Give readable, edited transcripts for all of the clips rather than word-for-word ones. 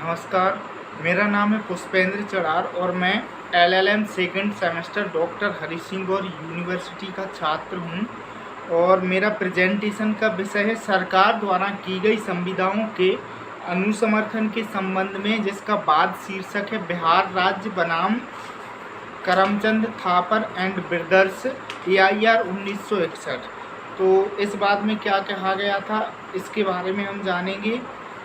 नमस्कार, मेरा नाम है पुष्पेंद्र चरार और मैं LLM second semester doctor Hari Singh Gaur university का छात्र हूं। और मेरा प्रेजेंटेशन का विषय है सरकार द्वारा की गई संविधाओं के अनुसमर्थन के संबंध में, जिसका बाद शीर्षक है बिहार राज्य बनाम Karamchand Thapar and brothers AIR 1961। तो इस बात में क्या कहा गया था इसके बारे में हम जानेंगे।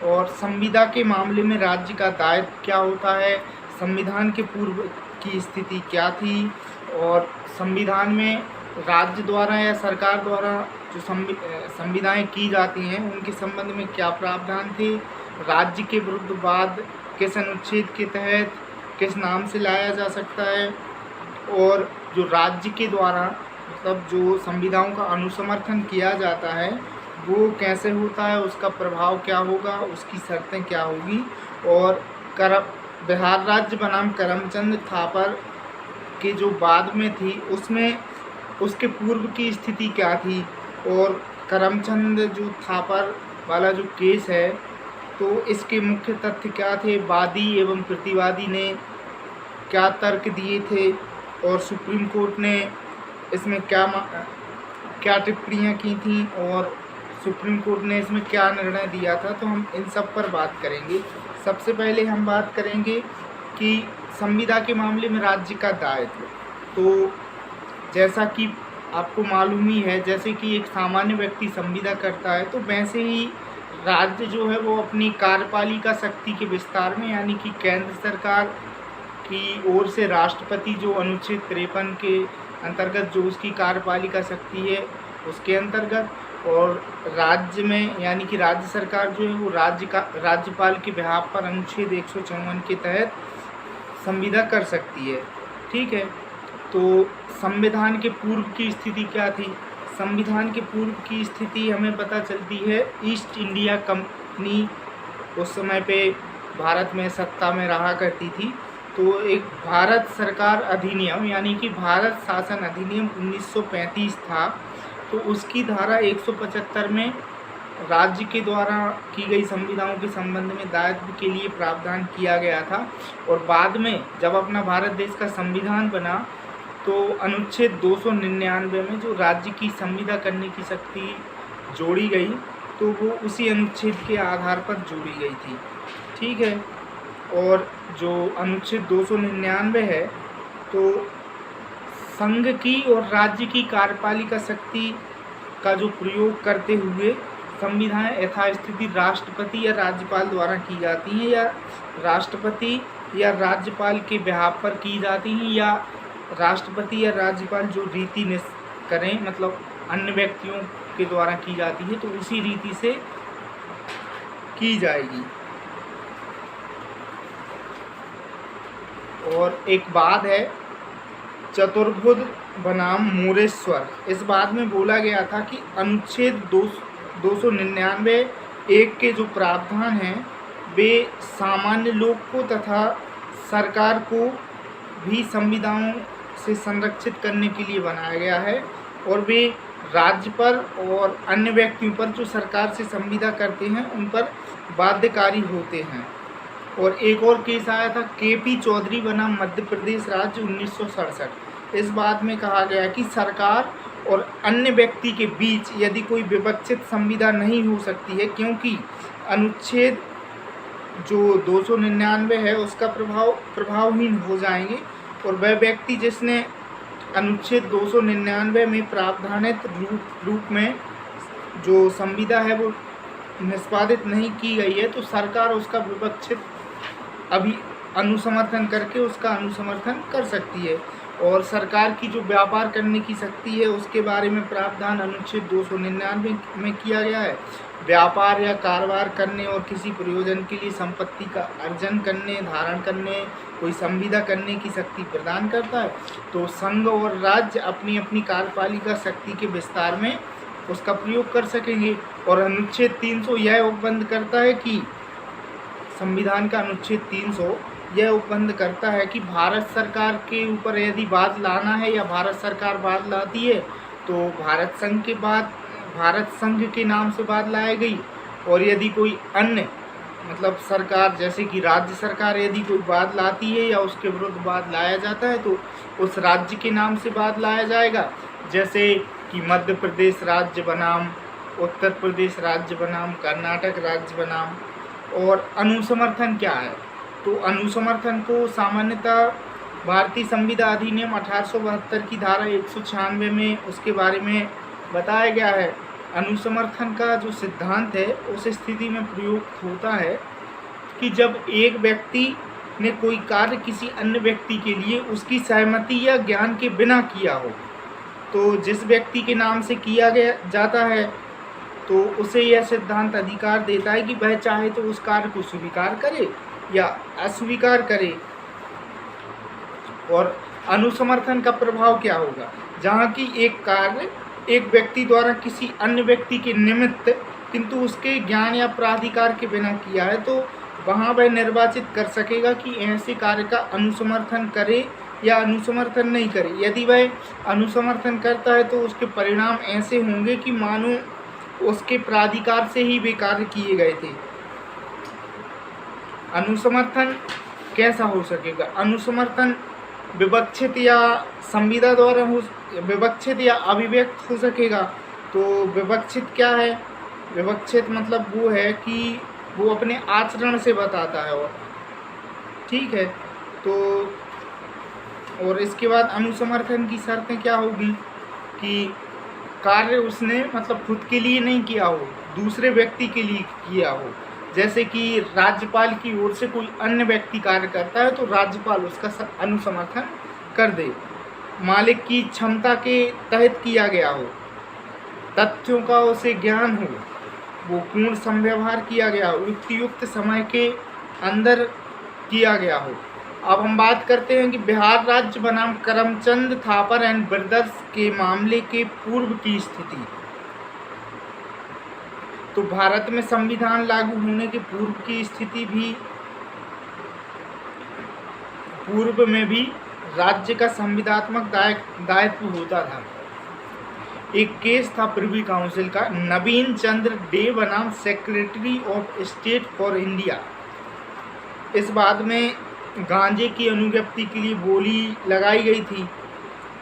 और संविदा के मामले में राज्य का दायित्व क्या होता है, संविधान के पूर्व की स्थिति क्या थी, और संविधान में राज्य द्वारा या सरकार द्वारा जो संविदाएं की जाती हैं उनके संबंध में क्या प्रावधान थे, राज्य के विरुद्ध वाद किस अनुच्छेद के तहत किस नाम से लाया जा सकता है, और जो राज्य के द्वारा मतलब जो संविधाओं का अनुसमर्थन किया जाता है वो कैसे होता है, उसका प्रभाव क्या होगा, उसकी शर्तें क्या होगी, और बिहार राज्य बनाम करमचंद थापर के जो बाद में थी उसमें उसके पूर्व की स्थिति क्या थी, और करमचंद जो थापर वाला जो केस है तो इसके मुख्य तथ्य क्या थे, वादी एवं प्रतिवादी ने क्या तर्क दिए थे, और सुप्रीम कोर्ट ने इसमें क्या टिप्पणियाँ की थी, और सुप्रीम कोर्ट ने इसमें क्या निर्णय दिया था। तो हम इन सब पर बात करेंगे। सबसे पहले हम बात करेंगे कि संविदा के मामले में राज्य का दायित्व। तो जैसा कि आपको मालूम ही है, जैसे कि एक सामान्य व्यक्ति संविदा करता है तो वैसे ही राज्य जो है वो अपनी कार्यपालिका शक्ति के विस्तार में, यानी कि केंद्र सरकार की ओर से राष्ट्रपति जो अनुच्छेद 53 के अंतर्गत जो उसकी कार्यपालिका शक्ति है उसके अंतर्गत, और राज्य में यानी कि राज्य सरकार जो है वो राज्यपाल के बिहाफ पर अनुच्छेद 154 के तहत संविदा कर सकती है। ठीक है। तो संविधान के पूर्व की स्थिति क्या थी? संविधान के पूर्व की स्थिति हमें पता चलती है, ईस्ट इंडिया कंपनी उस समय पे भारत में सत्ता में रहा करती थी। तो एक भारत सरकार अधिनियम यानी कि भारत शासन अधिनियम 1935 था। तो उसकी धारा 175 में राज्य के द्वारा की गई संविधाओं के संबंध में दायित्व के लिए प्रावधान किया गया था। और बाद में जब अपना भारत देश का संविधान बना तो अनुच्छेद 299 में जो राज्य की संविदा करने की शक्ति जोड़ी गई तो वो उसी अनुच्छेद के आधार पर जोड़ी गई थी। ठीक है। और जो अनुच्छेद 299 है तो संघ की और राज्य की कार्यपालिका शक्ति का जो प्रयोग करते हुए संविधान यथास्थिति राष्ट्रपति या राज्यपाल द्वारा की जाती हैं, या राष्ट्रपति या राज्यपाल के बिहाफ पर की जाती हैं, या राष्ट्रपति या राज्यपाल जो रीति करें मतलब अन्य व्यक्तियों के द्वारा की जाती है तो उसी रीति से की जाएगी। और एक बात है चतुर्भुज बनाम मोरेश्वर, इस बात में बोला गया था कि अनुच्छेद 299 एक के जो प्रावधान हैं वे सामान्य लोग को तथा सरकार को भी संविधाओं से संरक्षित करने के लिए बनाया गया है, और वे राज्य पर और अन्य व्यक्तियों पर जो सरकार से संविदा करते हैं उन पर बाध्यकारी होते हैं। और एक और केस आया था KP चौधरी बनाम मध्य प्रदेश राज्य 1967। इस बात में कहा गया कि सरकार और अन्य व्यक्ति के बीच यदि कोई विवक्षित संविदा नहीं हो सकती है, क्योंकि अनुच्छेद जो 299 है उसका प्रभावहीन हो जाएंगे, और वह व्यक्ति जिसने अनुच्छेद 299 में प्रावधानित रूप में जो संविदा है वो निष्पादित नहीं की गई है तो सरकार उसका विवक्षित अभी अनुसमर्थन करके उसका अनुसमर्थन कर सकती है। और सरकार की जो व्यापार करने की शक्ति है उसके बारे में प्रावधान अनुच्छेद 299 में किया गया है। व्यापार या कारोबार करने और किसी प्रयोजन के लिए संपत्ति का अर्जन करने, धारण करने, कोई संविदा करने की शक्ति प्रदान करता है। तो संघ और राज्य अपनी अपनी कार्यपालिका शक्ति के विस्तार में उसका प्रयोग कर सकेंगे। और अनुच्छेद 300 यह उपबंध करता है कि संविधान का अनुच्छेद 300 यह उपबंध करता है कि भारत सरकार के ऊपर यदि वाद लाना है या भारत सरकार वाद लाती है तो भारत संघ के नाम से वाद लाए गई, और यदि कोई अन्य मतलब सरकार, जैसे कि राज्य सरकार यदि कोई वाद लाती है या उसके विरुद्ध वाद लाया जाता है तो उस राज्य के नाम से वाद लाया जाएगा। जैसे कि मध्य प्रदेश राज्य बनाम, उत्तर प्रदेश राज्य बनाम, कर्नाटक राज्य बनाम। और अनुसमर्थन क्या है? तो अनुसमर्थन को सामान्यतः भारतीय संविधान अधिनियम 1872 की धारा 196 में उसके बारे में बताया गया है। अनुसमर्थन का जो सिद्धांत है उस स्थिति में प्रयुक्त होता है कि जब एक व्यक्ति ने कोई कार्य किसी अन्य व्यक्ति के लिए उसकी सहमति या ज्ञान के बिना किया हो, तो जिस व्यक्ति के नाम से किया गया जाता है तो उसे यह सिद्धांत अधिकार देता है कि वह चाहे तो उस कार्य को स्वीकार करे या अस्वीकार करे। और अनुसमर्थन का प्रभाव क्या होगा? जहाँ की एक कार्य एक व्यक्ति द्वारा किसी अन्य व्यक्ति के निमित्त किंतु उसके ज्ञान या प्राधिकार के बिना किया है, तो वहाँ वह निर्वाचित कर सकेगा कि ऐसे कार्य का अनुसमर्थन करे या अनुसमर्थन नहीं करे। यदि वह अनुसमर्थन करता है तो उसके परिणाम ऐसे होंगे कि मानो उसके प्राधिकार से ही वे कार्य किए गए थे। अनुसमर्थन कैसा हो सकेगा? अनुसमर्थन विवक्षित या संविदा द्वारा हो, विवक्षित या अभिव्यक्त हो सकेगा। तो विवक्षित क्या है? विवक्षित मतलब वो है कि वो अपने आचरण से बताता है। और ठीक है, तो और इसके बाद अनुसमर्थन की शर्तें क्या होगी कि कार्य उसने मतलब खुद के लिए नहीं किया हो, दूसरे व्यक्ति के लिए किया हो। जैसे कि राज्यपाल की ओर से कोई अन्य व्यक्ति कार्य करता है तो राज्यपाल उसका अनुसमर्थन कर दे। मालिक की क्षमता के तहत किया गया हो, तथ्यों का उसे ज्ञान हो, वो पूर्ण संव्यवहार किया गया हो, युक्त समय के अंदर किया गया हो। अब हम बात करते हैं कि बिहार राज्य बनाम करमचंद थापर एंड ब्रदर्स के मामले के पूर्व की स्थिति। तो भारत में संविधान लागू होने के पूर्व की स्थिति भी, पूर्व में भी राज्य का संविधात्मक दायित्व होता था। एक केस था प्रिवी काउंसिल का, नवीन चंद्र डे बनाम secretary of state for India. इस बाद में गांजे की अनुज्ञप्ति के लिए बोली लगाई गई थी।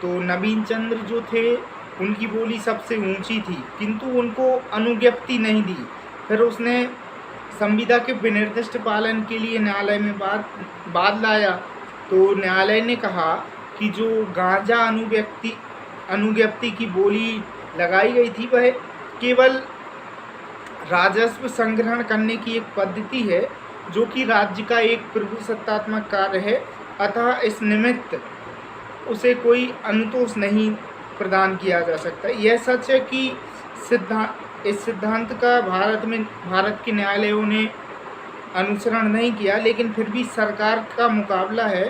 तो नवीन चंद्र जो थे उनकी बोली सबसे ऊंची थी किंतु उनको अनुज्ञप्ति नहीं दी। फिर उसने संविदा के विनिर्दिष्ट पालन के लिए न्यायालय में वाद लाया। तो न्यायालय ने कहा कि जो गांजा अनुज्ञप्ति की बोली लगाई गई थी वह केवल राजस्व संग्रहण करने की एक पद्धति है जो कि राज्य का एक प्रभुसत्तात्मक कार्य है, अतः इस निमित्त उसे कोई अनुतोष नहीं प्रदान किया जा सकता। यह सच है कि इस सिद्धांत का भारत के न्यायालयों ने अनुसरण नहीं किया, लेकिन फिर भी सरकार का मुकाबला है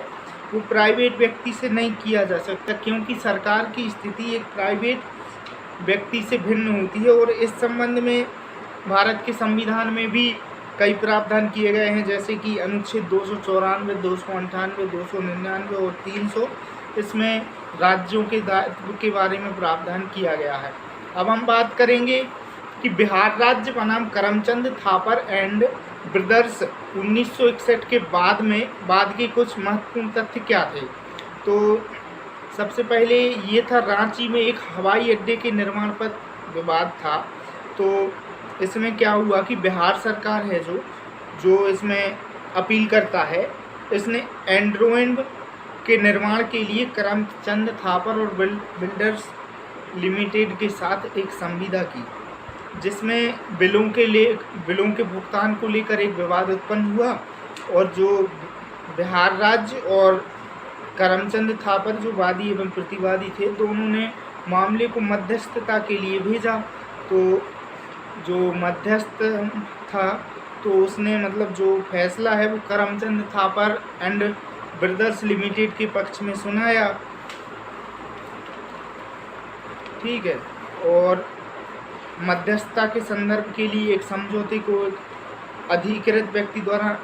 वो प्राइवेट व्यक्ति से नहीं किया जा सकता, क्योंकि सरकार की स्थिति एक प्राइवेट व्यक्ति से भिन्न होती है। और इस संबंध में भारत के संविधान में भी कई प्रावधान किए गए हैं, जैसे कि अनुच्छेद 294, 298, 299 और 300। इसमें राज्यों के दायित्व के बारे में प्रावधान किया गया है। अब हम बात करेंगे कि बिहार राज्य बनाम करमचंद थापर एंड ब्रदर्स 1961 के बाद के कुछ महत्वपूर्ण तथ्य क्या थे। तो सबसे पहले ये था, रांची में एक हवाई अड्डे के निर्माण पर विवाद था। तो इसमें क्या हुआ कि बिहार सरकार है जो इसमें अपील करता है, इसने एंड्रोइड के निर्माण के लिए करमचंद थापर और बिल्डर्स लिमिटेड के साथ एक संविदा की, जिसमें बिलों के भुगतान को लेकर एक विवाद उत्पन्न हुआ। और जो बिहार राज्य और करमचंद थापर जो वादी एवं प्रतिवादी थे, दोनों ने मामले को मध्यस्थता के लिए भेजा। तो जो मध्यस्थ था तो उसने मतलब जो फैसला है वो Karamchand Thapar and brothers limited के पक्ष में सुनाया। ठीक है, और मध्यस्थता के संदर्भ के लिए एक समझौते को एक अधिकृत व्यक्ति द्वारा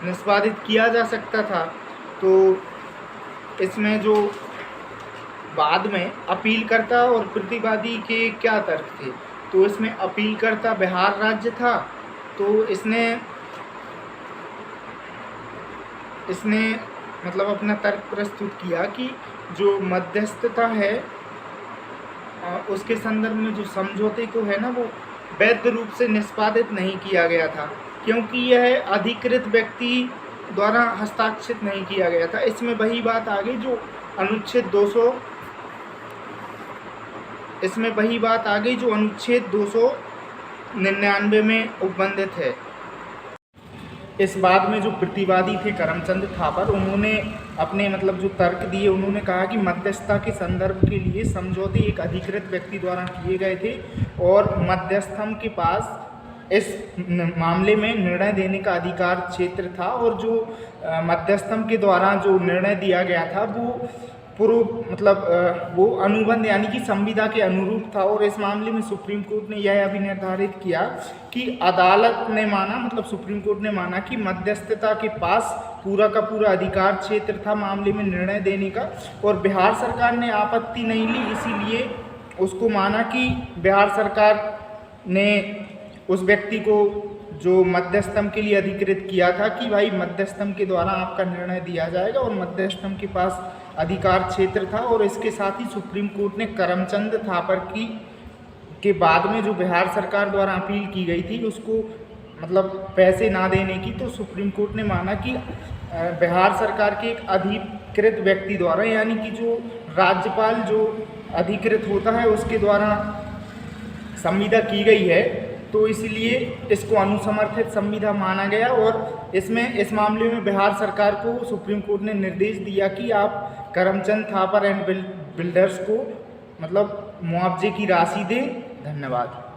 निष्पादित किया जा सकता था। तो इसमें जो बाद में अपीलकर्ता और प्रतिवादी के क्या तर्क थे, तो इसमें अपीलकर्ता बिहार राज्य था। तो इसने मतलब अपना तर्क प्रस्तुत किया कि जो मध्यस्थता है उसके संदर्भ में जो समझौते को है ना, वो वैध रूप से निष्पादित नहीं किया गया था, क्योंकि यह अधिकृत व्यक्ति द्वारा हस्ताक्षरित नहीं किया गया था। इसमें वही बात आ गई जो अनुच्छेद 299 में उपबंधित है। इस बात में जो प्रतिवादी थे करमचंद थापर, उन्होंने अपने मतलब जो तर्क दिए, उन्होंने कहा कि मध्यस्थता के संदर्भ के लिए समझौते एक अधिकृत व्यक्ति द्वारा किए गए थे और मध्यस्थम के पास इस मामले में निर्णय देने का अधिकार क्षेत्र था, और जो मध्यस्थम के द्वारा जो निर्णय दिया गया था वो वो अनुबंध यानी कि संविदा के अनुरूप था। और इस मामले में सुप्रीम कोर्ट ने यह अभी निर्धारित किया कि अदालत ने माना, मतलब सुप्रीम कोर्ट ने माना कि मध्यस्थता के पास पूरा का पूरा अधिकार क्षेत्र था मामले में निर्णय देने का, और बिहार सरकार ने आपत्ति नहीं ली, इसीलिए उसको माना कि बिहार सरकार ने उस व्यक्ति को जो मध्यस्थम के लिए अधिकृत किया था कि भाई मध्यस्थम के द्वारा आपका निर्णय दिया जाएगा, और मध्यस्थम के पास अधिकार क्षेत्र था। और इसके साथ ही सुप्रीम कोर्ट ने करमचंद थापर के बाद में जो बिहार सरकार द्वारा अपील की गई थी उसको मतलब पैसे ना देने की, तो सुप्रीम कोर्ट ने माना कि बिहार सरकार के एक अधिकृत व्यक्ति द्वारा, यानी कि जो राज्यपाल जो अधिकृत होता है उसके द्वारा संविदा की गई है, तो इसलिए इसको अनुसमर्थित संविदा माना गया। और इस मामले में बिहार सरकार को सुप्रीम कोर्ट ने निर्देश दिया कि आप करमचंद थापर एंड बिल्डर्स को मतलब मुआवजे की राशि दें। धन्यवाद।